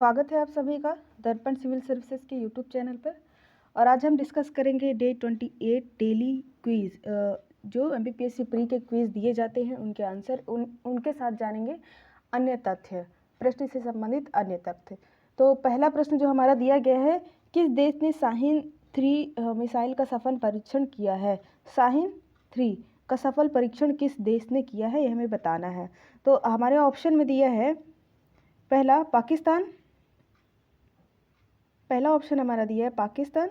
स्वागत है आप सभी का दर्पण सिविल सर्विसेज के यूट्यूब चैनल पर। और आज हम डिस्कस करेंगे डे 28 डेली क्विज। जो एमपीपीएससी प्री के क्विज दिए जाते हैं उनके आंसर उनके साथ जानेंगे अन्य तथ्य, प्रश्न से संबंधित अन्य तथ्य। तो पहला प्रश्न जो हमारा दिया गया है, किस देश ने शाहीन 3 मिसाइल का सफल परीक्षण किया है। शाहीन 3 का सफल परीक्षण किस देश ने किया है, यह हमें बताना है। तो हमारे ऑप्शन में दिया है पहला पाकिस्तान, पहला ऑप्शन हमारा दिया है पाकिस्तान,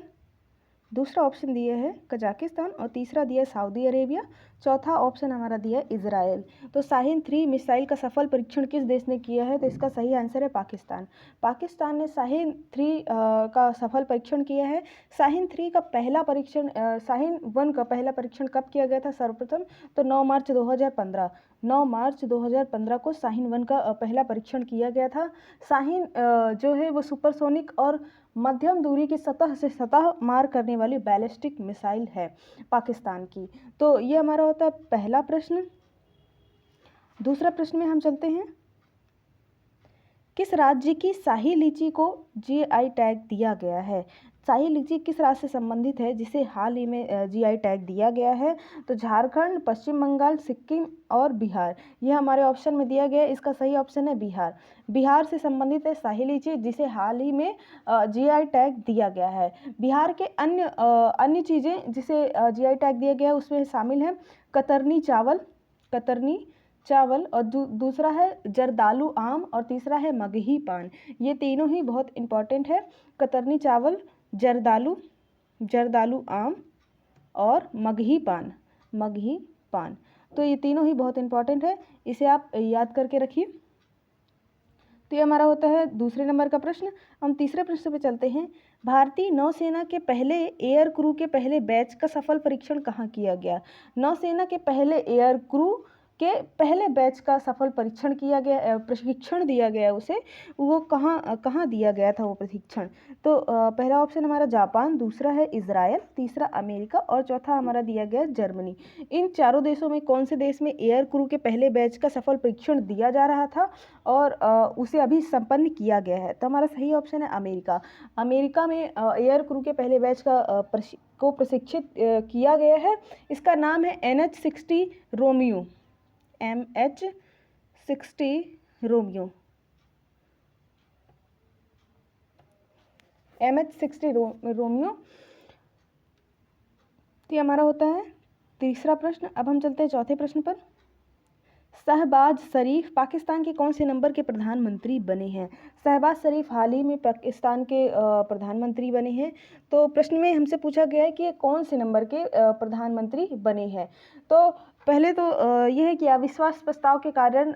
दूसरा ऑप्शन दिया है कजाकिस्तान और तीसरा दिया है सऊदी अरेबिया, चौथा ऑप्शन हमारा दिया है इजराइल। तो शाहीन 3 मिसाइल का सफल परीक्षण किस देश ने किया है, तो इसका सही आंसर है पाकिस्तान। पाकिस्तान ने शाहीन 3 का सफल परीक्षण किया है। शाहीन 3 का पहला परीक्षण, शाहीन 1 का पहला परीक्षण कब किया गया था सर्वप्रथम, तो 9 मार्च 2015, 9 मार्च 2015 को शाहीन 1 का पहला परीक्षण किया गया था। शाहीन जो है वो सुपरसोनिक और मध्यम दूरी की सतह से सतह मार करने वाली बैलिस्टिक मिसाइल है पाकिस्तान की। तो ये हमारा होता है पहला प्रश्न। दूसरा प्रश्न में हम चलते हैं, किस राज्य की शाही लीची को जीआई टैग दिया गया है। शाही लीची किस राज्य से संबंधित है जिसे हाल ही में जीआई टैग दिया गया है, तो झारखंड, पश्चिम बंगाल, सिक्किम और बिहार। यह हमारे ऑप्शन में दिया गया है, इसका सही ऑप्शन है बिहार। बिहार से संबंधित है शाही लीची जिसे हाल ही में जीआई टैग दिया गया है। बिहार के अन्य चीज़ें जिसे जीआई टैग दिया गया है उसमें शामिल है कतरनी चावल, कतरनी चावल, और दूसरा है जर्दालू आम, और तीसरा है मगही पान। ये तीनों ही बहुत इंपॉर्टेंट है, कतरनी चावल, जर्दालू आम और मगही पान, मगही पान। तो ये तीनों ही बहुत इंपॉर्टेंट है, इसे आप याद करके रखिए। तो ये हमारा होता है दूसरे नंबर का प्रश्न। हम तीसरे प्रश्न पे चलते हैं, भारतीय नौसेना के पहले एयर क्रू के पहले बैच का सफल परीक्षण कहाँ किया गया। नौसेना के पहले एयर क्रू के पहले बैच का सफल परीक्षण किया गया, प्रशिक्षण दिया गया उसे, वो कहाँ दिया गया था वो प्रशिक्षण। तो पहला ऑप्शन हमारा जापान, दूसरा है इजराइल, तीसरा अमेरिका और चौथा हमारा दिया गया जर्मनी। इन चारों देशों में कौन से देश में एयर क्रू के पहले बैच का सफल परीक्षण दिया जा रहा था और उसे अभी संपन्न किया गया है, तो हमारा सही ऑप्शन है अमेरिका। अमेरिका में एयर क्रू के पहले बैच को प्रशिक्षित किया गया है। इसका नाम है MH-60 Romeo, MH-60 Romeo, MH-60 Romeo. तो ये हमारा होता है तीसरा प्रश्न। अब हम चलते हैं चौथे प्रश्न पर। शहबाज शरीफ पाकिस्तान के कौन से नंबर के प्रधानमंत्री बने हैं। शहबाज शरीफ हाल ही में पाकिस्तान के प्रधानमंत्री बने हैं। तो प्रश्न में हमसे पूछा गया है कि ये कौन से नंबर के प्रधानमंत्री बने हैं। तो पहले तो यह है कि अविश्वास प्रस्ताव के कारण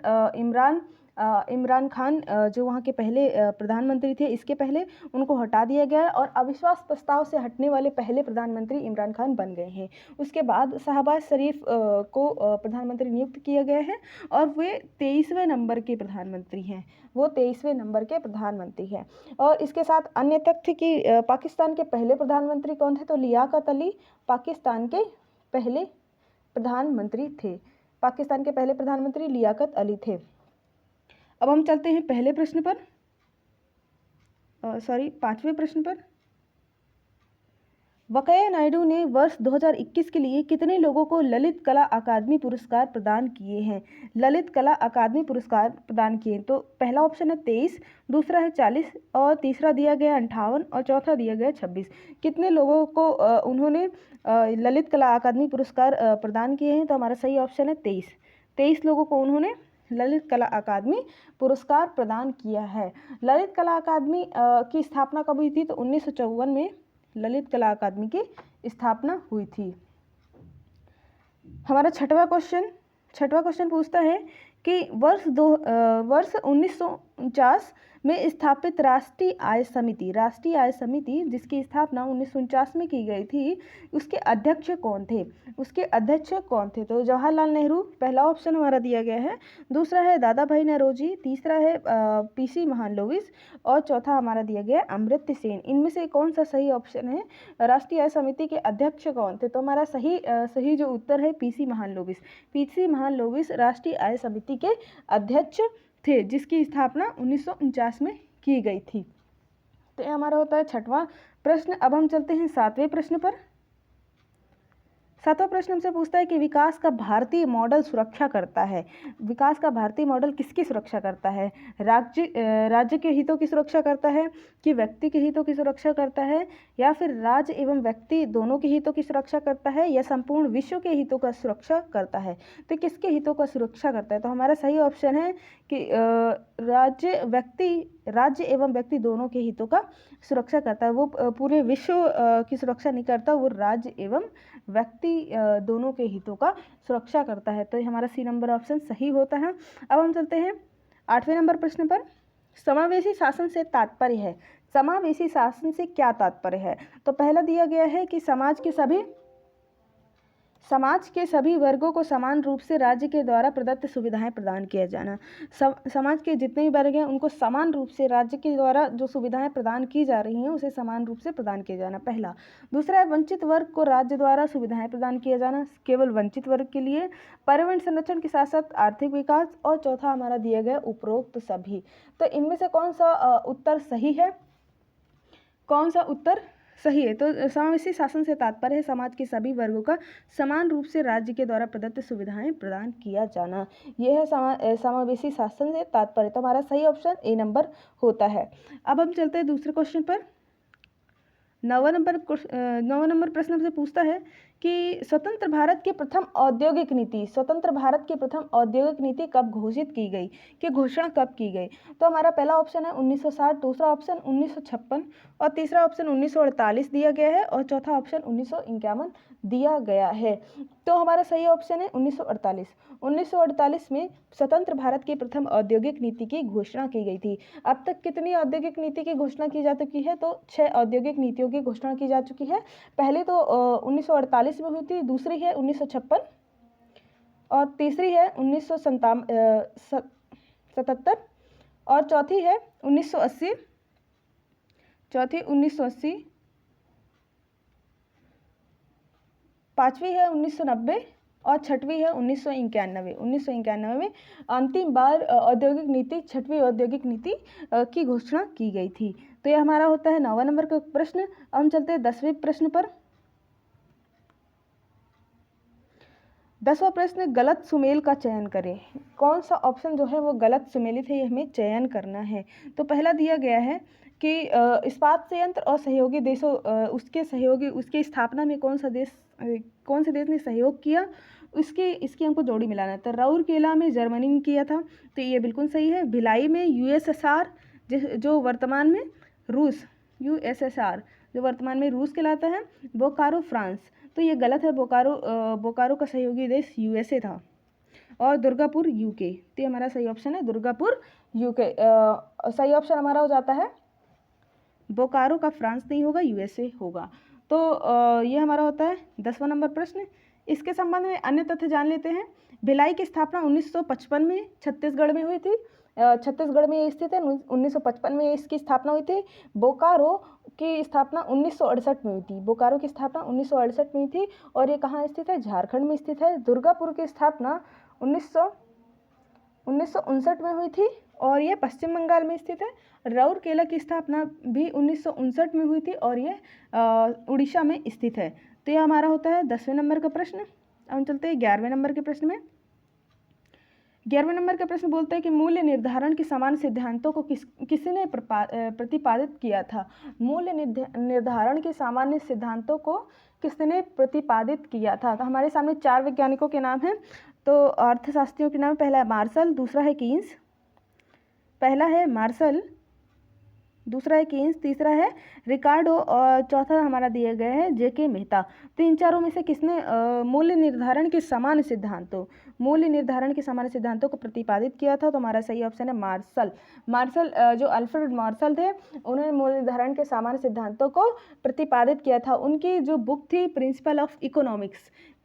इमरान खान जो वहाँ के पहले प्रधानमंत्री थे, इसके पहले उनको हटा दिया गया है और अविश्वास प्रस्ताव से हटने वाले पहले प्रधानमंत्री इमरान खान बन गए हैं। उसके बाद शहबाज शरीफ को प्रधानमंत्री नियुक्त किया गया है और वे 23वें नंबर के प्रधानमंत्री हैं, वो 23वें नंबर के प्रधानमंत्री हैं। और इसके साथ अन्य तथ्य कि पाकिस्तान के पहले प्रधानमंत्री कौन थे, तो लियाकत अली पाकिस्तान के पहले प्रधानमंत्री थे। पाकिस्तान के पहले प्रधानमंत्री लियाकत अली थे। अब हम चलते हैं पहले प्रश्न पर, पांचवें प्रश्न पर। वेंकैया नायडू ने वर्ष 2021 के लिए कितने लोगों को ललित कला अकादमी पुरस्कार प्रदान किए हैं। ललित कला अकादमी पुरस्कार प्रदान किए, तो पहला ऑप्शन है 23, दूसरा है 40 और तीसरा दिया गया 58 और चौथा दिया गया 26। कितने लोगों को उन्होंने ललित कला अकादमी पुरस्कार प्रदान किए हैं, तो हमारा सही ऑप्शन है 23। 23 लोगों को उन्होंने ललित कला अकादमी पुरस्कार प्रदान किया है। ललित कला अकादमी की स्थापना कब हुई थी, तो 1954 में ललित कला अकादमी की स्थापना हुई थी। हमारा छठवां क्वेश्चन पूछता है कि वर्ष 1949 में स्थापित राष्ट्रीय आय समिति जिसकी स्थापना 1949 में की गई थी, उसके अध्यक्ष कौन थे। तो जवाहरलाल नेहरू पहला ऑप्शन हमारा दिया गया है, दूसरा है दादा भाई नौरोजी, तीसरा है पीसी महालनोबिस और चौथा हमारा दिया गया अमर्त्य सेन। इनमें से कौन सा सही ऑप्शन है, राष्ट्रीय आय समिति के अध्यक्ष कौन थे, तो हमारा सही जो उत्तर है पीसी महालनोबिस राष्ट्रीय आय समिति के अध्यक्ष थे, जिसकी स्थापना 1949 में की गई थी। तो ये हमारा होता है छठवां प्रश्न। अब हम चलते हैं सातवें प्रश्न पर। सातवां प्रश्न हमसे पूछता है कि विकास का भारतीय मॉडल सुरक्षा करता है। विकास का भारतीय मॉडल किसकी सुरक्षा करता है? राज्य के हितों की सुरक्षा करता है, कि व्यक्ति के हितों की सुरक्षा करता है, या फिर राज्य एवं व्यक्ति दोनों के हितों की सुरक्षा करता है, या संपूर्ण विश्व के हितों का सुरक्षा करता है? तो किसके हितों का सुरक्षा करता है? तो हमारा सही ऑप्शन है कि राज्य एवं व्यक्ति दोनों के हितों का सुरक्षा करता है। वो पूरे विश्व की सुरक्षा नहीं करता, वो राज्य एवं व्यक्ति दोनों के हितों का सुरक्षा करता है। तो ये हमारा सी नंबर ऑप्शन सही होता है। अब हम चलते हैं आठवें नंबर प्रश्न पर। समावेशी शासन से तात्पर्य है। समावेशी शासन से क्या तात्पर्य है? तो पहला दिया गया है कि समाज के सभी वर्गों को समान रूप से राज्य के द्वारा प्रदत्त सुविधाएं प्रदान किया जाना। समाज के जितने भी वर्ग हैं उनको समान रूप से राज्य के द्वारा जो सुविधाएं प्रदान की जा रही हैं उसे समान रूप से प्रदान किया जाना, पहला। दूसरा है वंचित वर्ग को राज्य द्वारा सुविधाएं प्रदान किया जाना, केवल वंचित वर्ग के लिए। पर्यावरण संरक्षण के साथ साथ आर्थिक विकास। और चौथा हमारा दिया गया उपरोक्त सभी। तो इनमें से कौन सा उत्तर सही है? कौन सा उत्तर सही है? तो समावेशी शासन से तात्पर्य है समाज के सभी वर्गों का समान रूप से राज्य के द्वारा प्रदत्त सुविधाएं प्रदान किया जाना। यह है समावेशी शासन से तात्पर्य। तो हमारा सही ऑप्शन ए नंबर होता है। अब हम चलते हैं दूसरे क्वेश्चन पर। 9वां नंबर प्रश्न हमसे पूछता है कि स्वतंत्र भारत की प्रथम औद्योगिक नीति कब घोषित की गई, कि घोषणा कब की गई? तो हमारा पहला ऑप्शन है 1960, दूसरा ऑप्शन 1956 और तीसरा ऑप्शन 1948 दिया गया है और चौथा ऑप्शन 1951 दिया गया है। तो हमारा सही ऑप्शन है 1948। 1948 में स्वतंत्र भारत की प्रथम औद्योगिक नीति की घोषणा की गई थी। अब तक कितनी औद्योगिक नीति की घोषणा की जा चुकी है? तो 6 औद्योगिक नीतियों की घोषणा की जा चुकी है। पहले तो 1948 में हुई थी, दूसरी है 1956 और तीसरी है 1977 और चौथी है 1980, पांचवी है 1990 और छठवीं है 1991। 1991 में अंतिम बार औद्योगिक नीति, छठवीं औद्योगिक नीति की घोषणा की गई थी। तो ये हमारा होता है 9वां नंबर का प्रश्न। अब हम चलते हैं 10वें प्रश्न पर। 10वां प्रश्न, गलत सुमेल का चयन करें। कौन सा ऑप्शन जो है वो गलत सुमेलित है, ये हमें चयन करना है। तो पहला दिया गया है कि इस्पात संयंत्र और सहयोगी देशों उसके स्थापना में कौन से देश ने सहयोग किया, इसकी हमको जोड़ी मिलाना है। तो राउरकेला में जर्मनी ने किया था, तो ये बिल्कुल सही है। भिलाई में यूएसएसआर जो वर्तमान में रूस कहलाता है। बोकारो फ्रांस, तो ये गलत है। बोकारो का सहयोगी देश यूएसए था। और दुर्गापुर यूके, तो ये हमारा सही ऑप्शन है दुर्गापुर यूके। सही ऑप्शन हमारा हो जाता है बोकारो का फ्रांस नहीं होगा, यूएसए होगा। तो ये हमारा होता है 10वां नंबर प्रश्न। इसके संबंध में अन्य तथ्य जान लेते हैं। भिलाई की स्थापना 1955 में छत्तीसगढ़ में हुई थी। छत्तीसगढ़ में ये स्थित है। 1955 में इसकी स्थापना हुई थी। बोकारो की स्थापना 1968 में हुई थी। बोकारो की स्थापना 1968 में हुई थी और ये कहाँ स्थित है? झारखंड में स्थित है। दुर्गापुर की स्थापना 1959 में हुई थी और ये पश्चिम बंगाल में स्थित है। राउरकेला की स्थापना भी 1959 में हुई थी और ये उड़ीसा में स्थित है। तो ये हमारा होता है 10वें नंबर का प्रश्न। हम चलते हैं 11वें नंबर के प्रश्न में। 11वें नंबर का प्रश्न बोलता है कि मूल्य निर्धारण के समान सिद्धांतों को किसने प्रतिपादित किया था? मूल्य निर्धारण के सामान्य सिद्धांतों को किसने प्रतिपादित किया था? तो हमारे सामने 4 वैज्ञानिकों के नाम हैं। तो अर्थशास्त्रियों के नाम, पहला है मार्शल, दूसरा है कीन्स, दूसरा है कीन्स, तीसरा है रिकार्डो और चौथा हमारा दिया गया है जेके मेहता। तो इन चारों में से किसने मूल्य निर्धारण के समान सिद्धांतों को प्रतिपादित किया था? तो हमारा सही ऑप्शन है मार्शल। जो अल्फ्रेड मार्शल थे, उन्होंने मूल्य निर्धारण के समान सिद्धांतों को प्रतिपादित किया था। उनकी जो बुक थी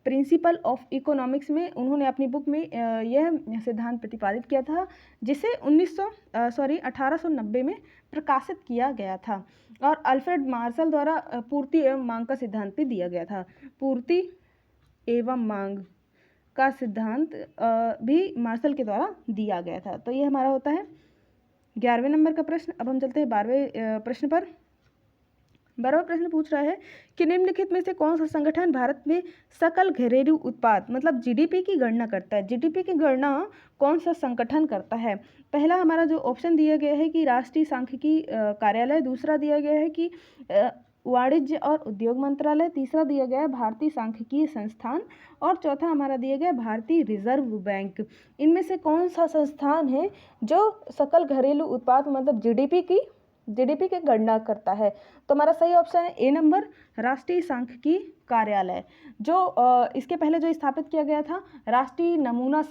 प्रिंसिपल ऑफ इकोनॉमिक्स में उन्होंने अपनी बुक में यह सिद्धांत प्रतिपादित किया था, जिसे 1890 में प्रकाशित किया गया था। और अल्फ्रेड मार्शल द्वारा पूर्ति एवं मांग का सिद्धांत भी दिया गया था। पूर्ति एवं मांग का सिद्धांत भी मार्शल के द्वारा दिया गया था। तो ये हमारा होता है 11वें नंबर का प्रश्न। अब हम चलते हैं 12वें प्रश्न पर। 12वां प्रश्न पूछ रहा है कि निम्नलिखित में से कौन सा संगठन भारत में सकल घरेलू उत्पाद मतलब जीडीपी की गणना करता है। जीडीपी की गणना कौन सा संगठन करता है। पहला हमारा जो ऑप्शन दिया गया है कि राष्ट्रीय सांख्यिकी कार्यालय, दूसरा दिया गया है कि वाणिज्य और उद्योग मंत्रालय, तीसरा दिया गया है भारतीय सांख्यिकीय संस्थान और चौथा हमारा दिया गया भारतीय रिजर्व बैंक। इनमें से कौन सा संस्थान है जो सकल घरेलू उत्पाद मतलब जीडीपी की गणना करता है। तो हमारा सही ऑप्शन है ए नंबर, राष्ट्रीय सांख्यिकी कार्यालय। जो इसके पहले जो स्थापित किया गया था राष्ट्रीय नमूना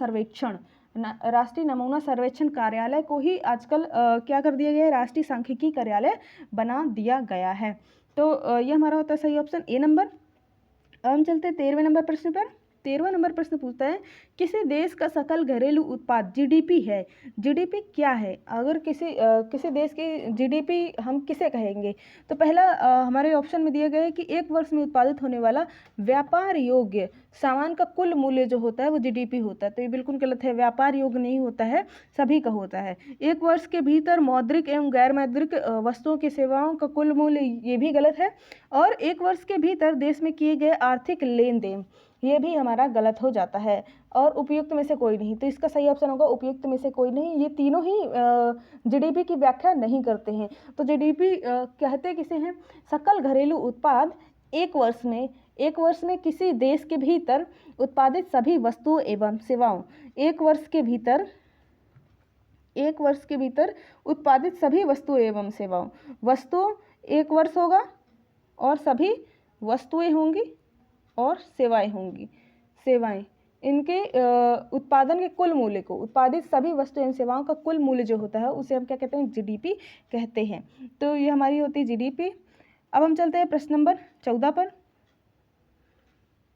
सर्वेक्षण कार्यालय को ही आजकल क्या कर दिया गया है, राष्ट्रीय सांख्यिकी कार्यालय बना दिया गया है। तो ये हमारा होता है सही ऑप्शन ए नंबर। अब हम चलते हैं 13वें नंबर प्रश्न पर। 13वां नंबर प्रश्न पूछता है किसी देश का सकल घरेलू उत्पाद जीडीपी है। जीडीपी क्या है, अगर किसी देश की जीडीपी हम किसे कहेंगे। तो पहला हमारे ऑप्शन में दिया गया है कि एक वर्ष में उत्पादित होने वाला व्यापार योग्य सामान का कुल मूल्य जो होता है वो जीडीपी होता है। तो ये बिल्कुल गलत है, व्यापार योग्य नहीं होता है, सभी का होता है। एक वर्ष के भीतर मौद्रिक एवं गैर मौद्रिक वस्तुओं की सेवाओं का कुल मूल्य, ये भी गलत है। और एक वर्ष के भीतर देश में किए गए आर्थिक लेन देन, ये भी हमारा गलत हो जाता है। और उपयुक्त में से कोई नहीं, तो इसका सही ऑप्शन होगा उपयुक्त में से कोई नहीं। ये तीनों ही जीडीपी की व्याख्या नहीं करते हैं। तो जीडीपी कहते किसे हैं, सकल घरेलू उत्पाद एक वर्ष में किसी देश के भीतर उत्पादित सभी वस्तुओं एवं सेवाओं, एक वर्ष के भीतर उत्पादित सभी वस्तुएं एवं सेवाओं, वस्तु एक वर्ष होगा और सभी वस्तुएं होंगी और सेवाएं होंगी। इनके उत्पादन के कुल मूल्य को, उत्पादित सभी वस्तु एवं सेवाओं का कुल मूल्य जो होता है उसे हम क्या कहते हैं, जीडीपी कहते हैं। तो ये हमारी होती है जीडीपी। अब हम चलते हैं प्रश्न नंबर 14 पर।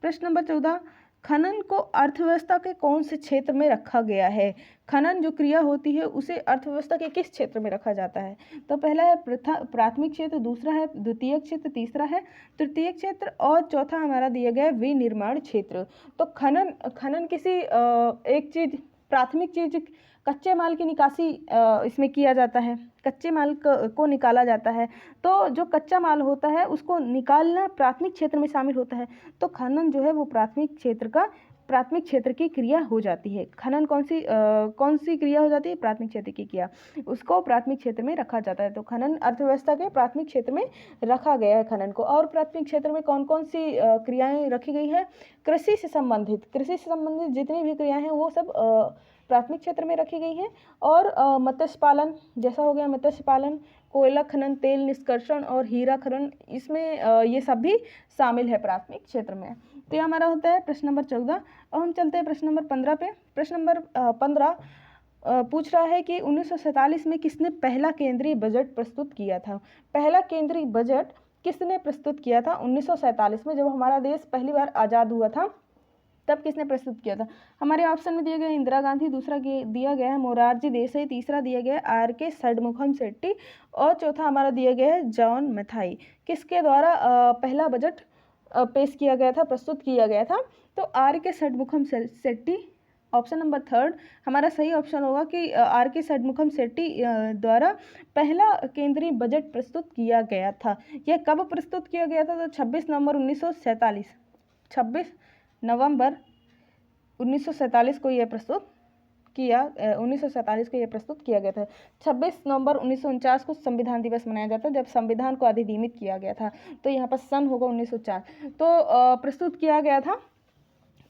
प्रश्न नंबर 14, खनन को अर्थव्यवस्था के कौन से क्षेत्र में रखा गया है। खनन जो क्रिया होती है उसे अर्थव्यवस्था के किस क्षेत्र में रखा जाता है। तो पहला है प्राथमिक क्षेत्र, दूसरा है द्वितीयक क्षेत्र, तीसरा है तृतीयक क्षेत्र और चौथा हमारा दिया गया है विनिर्माण क्षेत्र। तो खनन किसी एक चीज, प्राथमिक चीज, कच्चे माल की निकासी इसमें किया जाता है, कच्चे माल को निकाला जाता है। तो जो कच्चा माल होता है उसको निकालना प्राथमिक क्षेत्र में शामिल होता है। तो खनन जो है वो प्राथमिक क्षेत्र की क्रिया हो जाती है। खनन कौन सी क्रिया हो जाती है, प्राथमिक क्षेत्र की क्रिया, उसको प्राथमिक क्षेत्र में रखा जाता है। तो खनन अर्थव्यवस्था के प्राथमिक क्षेत्र में रखा गया है खनन को। और प्राथमिक क्षेत्र में कौन कौन सी क्रियाएं रखी गई है, कृषि से संबंधित जितनी भी क्रियाएं हैं वो सब प्राथमिक क्षेत्र में रखी गई हैं। और मत्स्य पालन जैसा हो गया, मत्स्य पालन, कोयला खनन, तेल निष्कर्षण और हीरा खनन, इसमें ये सब भी शामिल है प्राथमिक क्षेत्र में। तो ये हमारा होता है प्रश्न नंबर 14। अब हम चलते हैं प्रश्न नंबर 15 पे। प्रश्न नंबर 15 पूछ रहा है कि 1947 में किसने पहला केंद्रीय बजट प्रस्तुत किया था। पहला केंद्रीय बजट किसने प्रस्तुत किया था 1947 में, जब हमारा देश पहली बार आज़ाद हुआ था तब किसने प्रस्तुत किया था। हमारे ऑप्शन में दिए गए इंदिरा गांधी, दूसरा दिया गया है मोरारजी देसाई, तीसरा दिया गया है आर.के. षणमुखम शेट्टी और चौथा हमारा दिया गया है जॉन मथाई। किसके द्वारा पहला बजट पेश किया गया था, प्रस्तुत किया गया था। तो R K. Shanmugham Shetty, option number 3 हमारा सही ऑप्शन होगा कि आर.के. षणमुखम शेट्टी द्वारा पहला केंद्रीय बजट प्रस्तुत किया गया था। यह कब प्रस्तुत किया गया था, तो 26 नवंबर 1947 को यह प्रस्तुत किया 1947 को यह प्रस्तुत किया गया था। 26 नवंबर 1949 को संविधान दिवस मनाया जाता है, जब संविधान को अधिनियमित किया गया था। तो यहाँ पर सन होगा 1904। तो प्रस्तुत किया गया था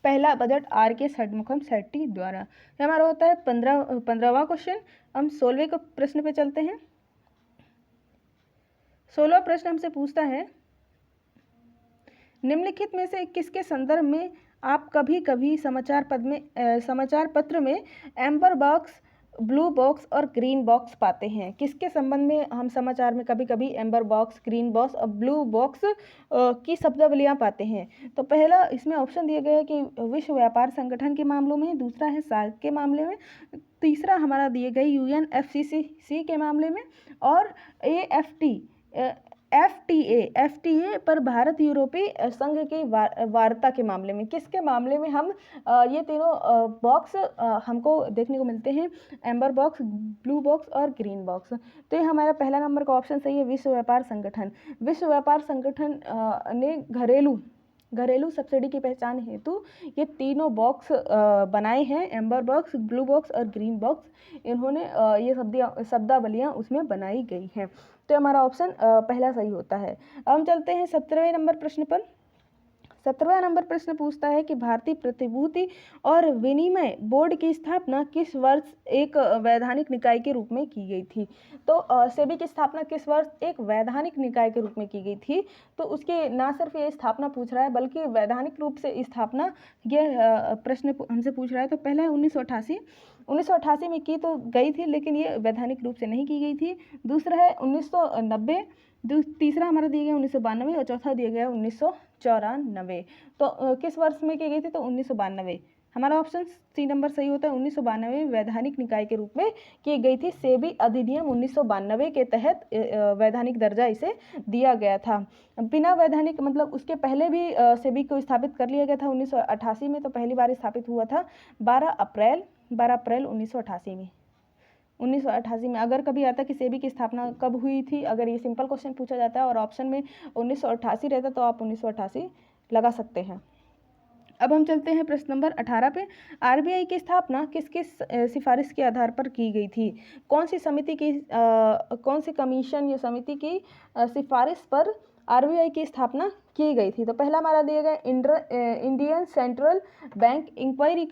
पहला बजट आर.के. षणमुखम शेट्टी द्वारा। हमारा होता है 15वां क्वेश्चन। हम 16वें प्रश्न पे चलते हैं। 16वां प्रश्न हमसे पूछता है निम्नलिखित में से किसके संदर्भ में आप कभी कभी समाचार पत्र में एम्बर बॉक्स, ब्लू बॉक्स और ग्रीन बॉक्स पाते हैं। किसके संबंध में हम समाचार में कभी कभी एम्बर बॉक्स, ग्रीन बॉक्स और ब्लू बॉक्स की शब्दावलियाँ पाते हैं। तो पहला इसमें ऑप्शन दिया गया है कि विश्व व्यापार संगठन के मामलों में, दूसरा है सार्क के मामले में, तीसरा हमारा दिए गए UNFCCC के मामले में और FTA पर भारत यूरोपीय संघ की वार्ता के मामले में, किसके मामले में हम ये तीनों बॉक्स हमको देखने को मिलते हैं, एम्बर बॉक्स, ब्लू बॉक्स और ग्रीन बॉक्स। तो ये हमारा पहला नंबर का ऑप्शन सही है, विश्व व्यापार संगठन। विश्व व्यापार संगठन ने घरेलू सब्सिडी की पहचान हेतु ये तीनों बॉक्स बनाए हैं, एम्बर बॉक्स, ब्लू बॉक्स और ग्रीन बॉक्स। इन्होंने ये शब्दावलियाँ उसमें बनाई गई हैं। तो हमारा ऑप्शन पहला सही होता है। अब हम चलते हैं 17वें नंबर प्रश्न पर। 17वां नंबर प्रश्न पूछता है कि भारतीय प्रतिभूति और विनिमय बोर्ड की स्थापना किस वर्ष एक वैधानिक निकाय के रूप में की गई थी। तो सेबी की स्थापना किस वर्ष एक वैधानिक निकाय के रूप में की गई थी। तो उसकी ना सिर्फ ये स्थापना पूछ रहा है बल्कि वैधानिक रूप से स्थापना ये प्रश्न हमसे पूछ रहा है। तो पहला है 1988 में की तो गई थी, लेकिन ये वैधानिक रूप से नहीं की गई थी। दूसरा है 1990, तीसरा हमारा दिया गया 1992 और चौथा दिया गया 1994। तो किस वर्ष में की गई थी, तो 1992। हमारा ऑप्शन सी नंबर सही होता है, 1992 में वैधानिक निकाय के रूप में की गई थी। सेबी अधिनियम 1992 के तहत वैधानिक दर्जा इसे दिया गया था। बिना वैधानिक मतलब उसके पहले भी सेबी को स्थापित कर लिया गया था 1988 में, तो पहली बार स्थापित हुआ था 12 अप्रैल 1988 में। 1988 में अगर कभी आता कि सेबी की स्थापना कब हुई थी, अगर ये सिंपल क्वेश्चन पूछा जाता है और ऑप्शन में 1988 रहता तो आप 1988 लगा सकते हैं। अब हम चलते हैं प्रश्न नंबर 18 पे। आरबीआई की स्थापना किस किस सिफारिश के आधार पर की गई थी। कौन सी कमीशन या समिति की सिफारिश पर आरबीआई की स्थापना की गई थी। तो पहला हमारा दिया गया Indian central bank inquiry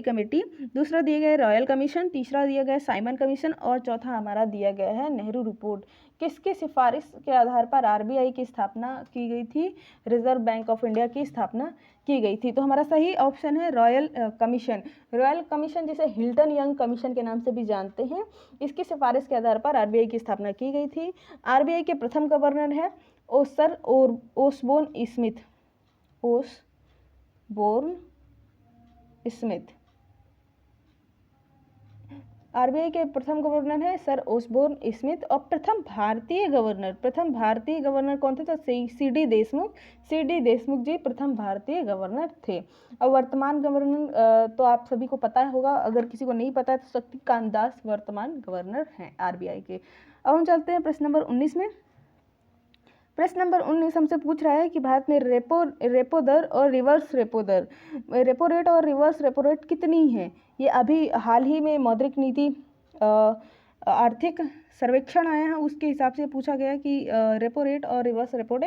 committee. दूसरा दिया गया रॉयल कमीशन, तीसरा दिया गया साइमन कमीशन और चौथा हमारा दिया गया है नेहरू रिपोर्ट। किसकी सिफारिश के आधार पर आरबीआई की स्थापना की गई थी, रिजर्व बैंक ऑफ इंडिया की स्थापना की गई थी। तो हमारा सही ऑप्शन है रॉयल कमीशन जिसे हिल्टन यंग कमीशन के नाम से भी जानते हैं। इसकी सिफारिश के आधार पर आरबीआई की स्थापना की गई थी। आरबीआई के प्रथम गवर्नर है सर ओसबोर्न स्मिथ। आरबीआई के प्रथम गवर्नर है सर ओसबोर्न स्मिथ। और प्रथम भारतीय गवर्नर कौन थे, तो सीडी देशमुख जी प्रथम भारतीय गवर्नर थे। और वर्तमान गवर्नर तो आप सभी को पता होगा, अगर किसी को नहीं पता है तो शक्तिकांत दास वर्तमान गवर्नर हैं आरबीआई के। अब हम चलते हैं प्रश्न नंबर 19 में। प्रश्न नंबर 19 हमसे पूछ रहा है कि भारत में रेपो दर और रिवर्स रेपो रेट और रिवर्स रेपो रेट कितनी है। ये अभी हाल ही में मौद्रिक नीति आर्थिक सर्वेक्षण आया है, उसके हिसाब से पूछा गया कि रेपो रेट और रिवर्स रेपो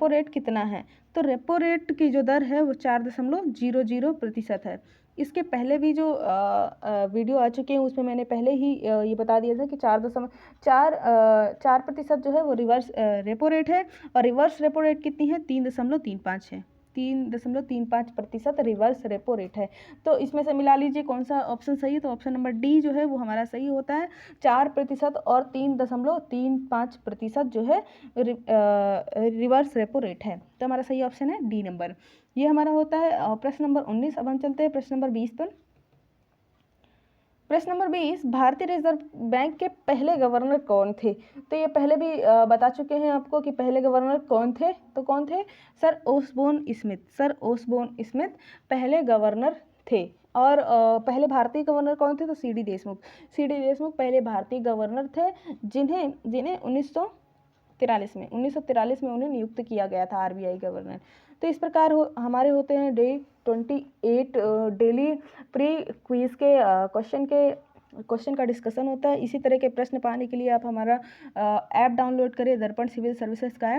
रेट कितना है। तो रेपो रेट की जो दर है वो 4.00% है। इसके पहले भी जो वीडियो आ चुके हैं उसमें मैंने पहले ही ये बता दिया था कि 4% जो है वो रिवर्स रेपो रेट है और रिवर्स रेपो रेट कितनी है, 3.35 है। 3.35% रिवर्स रेपो रेट है। तो इसमें से मिला लीजिए कौन सा ऑप्शन सही है, तो ऑप्शन नंबर डी जो है वो हमारा सही होता है। 4% और 3.35% जो है रिवर्स रेपो रेट है। तो हमारा सही ऑप्शन है डी नंबर, ये हमारा होता है प्रश्न नंबर 19। अब हम चलते हैं प्रश्न नंबर 20 पर। प्रश्न नंबर 20, भारतीय रिजर्व बैंक के पहले गवर्नर कौन थे। तो ये पहले भी बता चुके हैं आपको कि पहले गवर्नर कौन थे। तो कौन थे, सर ओसबोर्न स्मिथ पहले गवर्नर थे। और पहले भारतीय गवर्नर कौन थे, तो सीडी देशमुख पहले भारतीय गवर्नर थे, जिन्हें 1943 में उन्हें नियुक्त किया गया था आरबीआई गवर्नर। तो इस प्रकार हमारे होते हैं डे 28 डेली प्री क्विज के क्वेश्चन का डिस्कशन होता है। इसी तरह के प्रश्न पाने के लिए आप हमारा ऐप डाउनलोड करें, दर्पण सिविल सर्विसेज का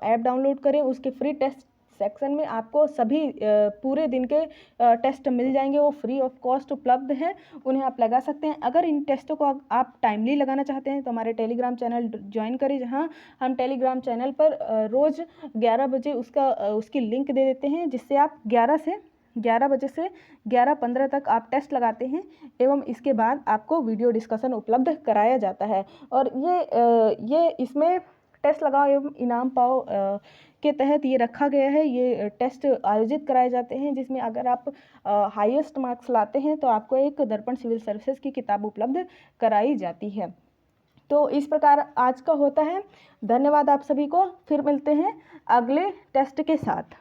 ऐप डाउनलोड करें। उसके फ्री टेस्ट सेक्शन में आपको सभी पूरे दिन के टेस्ट मिल जाएंगे, वो फ्री ऑफ कॉस्ट उपलब्ध हैं, उन्हें आप लगा सकते हैं। अगर इन टेस्टों को आप टाइमली लगाना चाहते हैं तो हमारे टेलीग्राम चैनल ज्वाइन करें, जहां हम टेलीग्राम चैनल पर रोज़ 11 बजे उसकी लिंक दे देते हैं, जिससे आप 11 बजे से 11:15 तक आप टेस्ट लगाते हैं एवं इसके बाद आपको वीडियो डिस्कशन उपलब्ध कराया जाता है। और ये इसमें टेस्ट लगाओ एवं इनाम पाओ के तहत ये रखा गया है, ये टेस्ट आयोजित कराए जाते हैं, जिसमें अगर आप हाईएस्ट मार्क्स लाते हैं तो आपको एक दर्पण सिविल सर्विसेज की किताब उपलब्ध कराई जाती है। तो इस प्रकार आज का होता है। धन्यवाद आप सभी को, फिर मिलते हैं अगले टेस्ट के साथ।